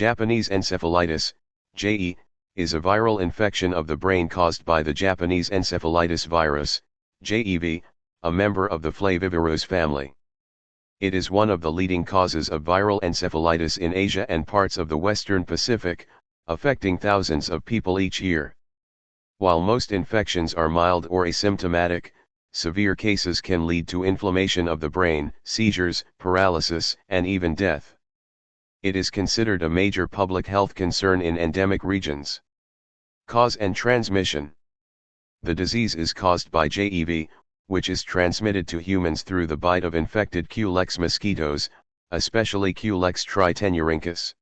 Japanese encephalitis, JE, is a viral infection of the brain caused by the Japanese encephalitis virus, JEV, a member of the flavivirus family. It is one of the leading causes of viral encephalitis in Asia and parts of the Western Pacific, affecting thousands of people each year. While most infections are mild or asymptomatic, severe cases can lead to inflammation of the brain, seizures, paralysis, and even death. It is considered a major public health concern in endemic regions. Cause and transmission. The disease is caused by JEV, which is transmitted to humans through the bite of infected Culex mosquitoes, especially Culex tritenuricus.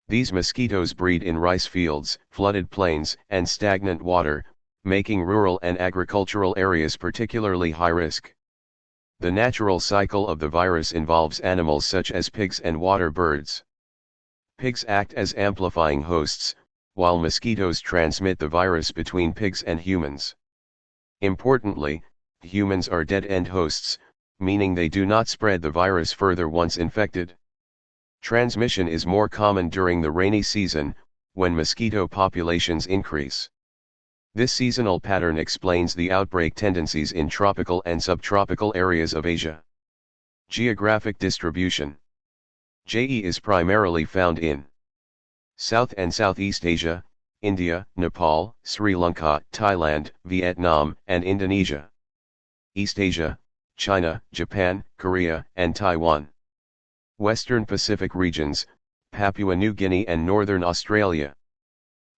These mosquitoes breed in rice fields, flooded plains, and stagnant water, making rural and agricultural areas particularly high risk. The natural cycle of the virus involves animals such as pigs and water birds. Pigs act as amplifying hosts, while mosquitoes transmit the virus between pigs and humans. Importantly, humans are dead-end hosts, meaning they do not spread the virus further once infected. Transmission is more common during the rainy season, when mosquito populations increase. This seasonal pattern explains the outbreak tendencies in tropical and subtropical areas of Asia. Geographic distribution. JE is primarily found in South and Southeast Asia, India, Nepal, Sri Lanka, Thailand, Vietnam, and Indonesia. East Asia, China, Japan, Korea, and Taiwan. Western Pacific regions, Papua New Guinea and Northern Australia.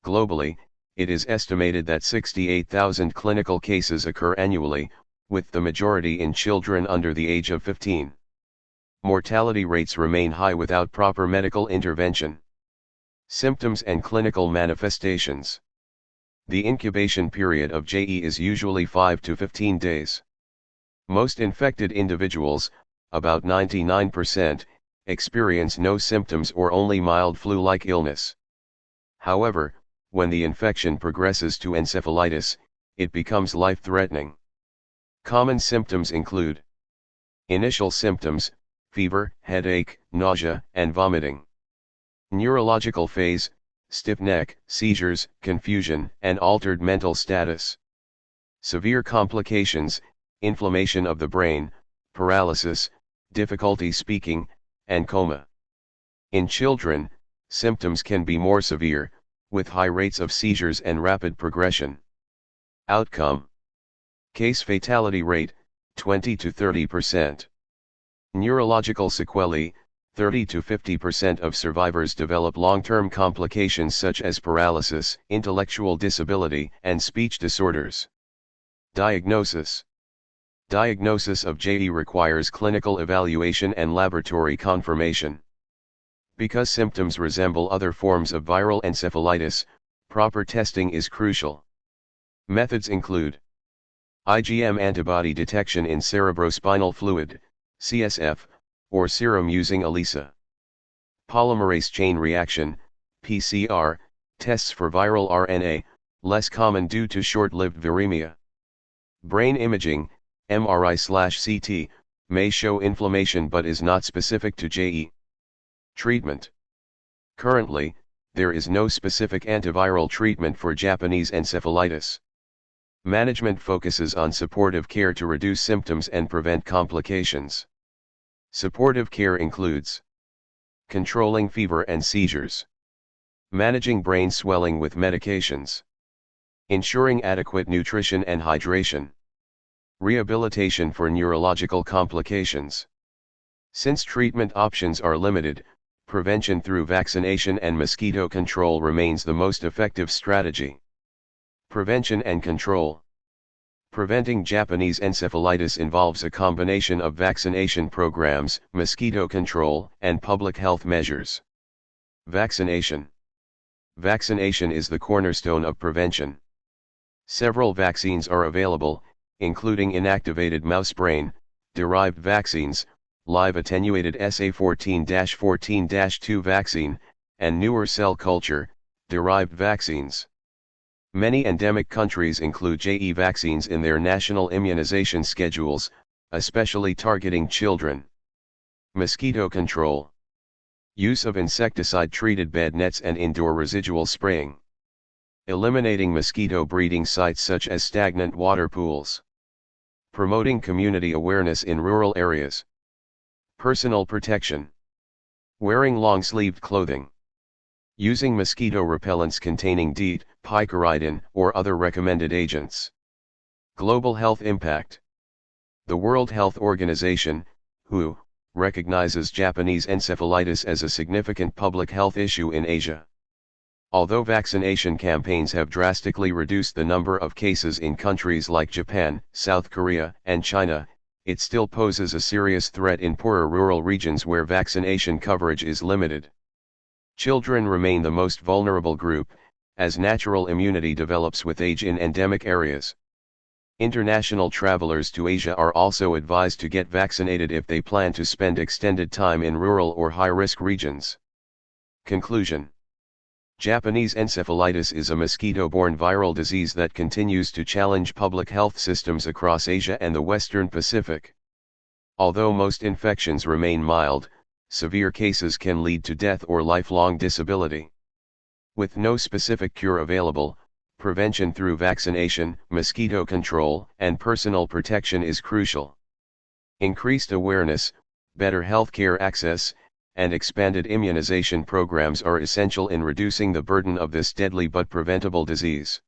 Globally, it is estimated that 68,000 clinical cases occur annually, with the majority in children under the age of 15. Mortality rates remain high without proper medical intervention. Symptoms and clinical manifestations. The incubation period of JE is usually 5 to 15 days. Most infected individuals, about 99%, experience no symptoms or only mild flu-like illness. However, when the infection progresses to encephalitis, it becomes life-threatening. Common symptoms include initial symptoms, fever, headache, nausea, and vomiting. Neurological phase, stiff neck, seizures, confusion, and altered mental status. Severe complications, inflammation of the brain, paralysis, difficulty speaking, and coma. In children, symptoms can be more severe, with high rates of seizures and rapid progression. Outcome. Case fatality rate, 20 to 30%. Neurological sequelae, 30 to 50% of survivors develop long-term complications such as paralysis, intellectual disability, and speech disorders. Diagnosis. Diagnosis of JE requires clinical evaluation and laboratory confirmation. Because symptoms resemble other forms of viral encephalitis, proper testing is crucial. Methods include IgM antibody detection in cerebrospinal fluid, CSF, or serum using ELISA. Polymerase chain reaction, PCR, tests for viral RNA, less common due to short-lived viremia. Brain imaging, MRI/CT, may show inflammation but is not specific to JE. Treatment. Currently, there is no specific antiviral treatment for Japanese encephalitis. Management focuses on supportive care to reduce symptoms and prevent complications. Supportive care includes controlling fever and seizures, managing brain swelling with medications, ensuring adequate nutrition and hydration, rehabilitation for neurological complications. Since treatment options are limited, prevention through vaccination and mosquito control remains the most effective strategy. Prevention and control. Preventing Japanese encephalitis involves a combination of vaccination programs, mosquito control, and public health measures. Vaccination. Vaccination is the cornerstone of prevention. Several vaccines are available, including inactivated mouse brain-derived vaccines, live attenuated SA14-14-2 vaccine, and newer cell culture-derived vaccines. Many endemic countries include JE vaccines in their national immunization schedules, especially targeting children. Mosquito control. Use of insecticide-treated bed nets and indoor residual spraying. Eliminating mosquito breeding sites such as stagnant water pools. Promoting community awareness in rural areas. Personal protection. Wearing long-sleeved clothing. Using mosquito repellents containing DEET, picaridin, or other recommended agents. Global health impact. The World Health Organization, WHO, recognizes Japanese encephalitis as a significant public health issue in Asia. Although vaccination campaigns have drastically reduced the number of cases in countries like Japan, South Korea, and China, it still poses a serious threat in poorer rural regions where vaccination coverage is limited. Children remain the most vulnerable group, as natural immunity develops with age in endemic areas. International travelers to Asia are also advised to get vaccinated if they plan to spend extended time in rural or high-risk regions. Conclusion. Japanese encephalitis is a mosquito-borne viral disease that continues to challenge public health systems across Asia and the Western Pacific. Although most infections remain mild, severe cases can lead to death or lifelong disability. With no specific cure available, prevention through vaccination, mosquito control, and personal protection is crucial. Increased awareness, better healthcare access, and expanded immunization programs are essential in reducing the burden of this deadly but preventable disease.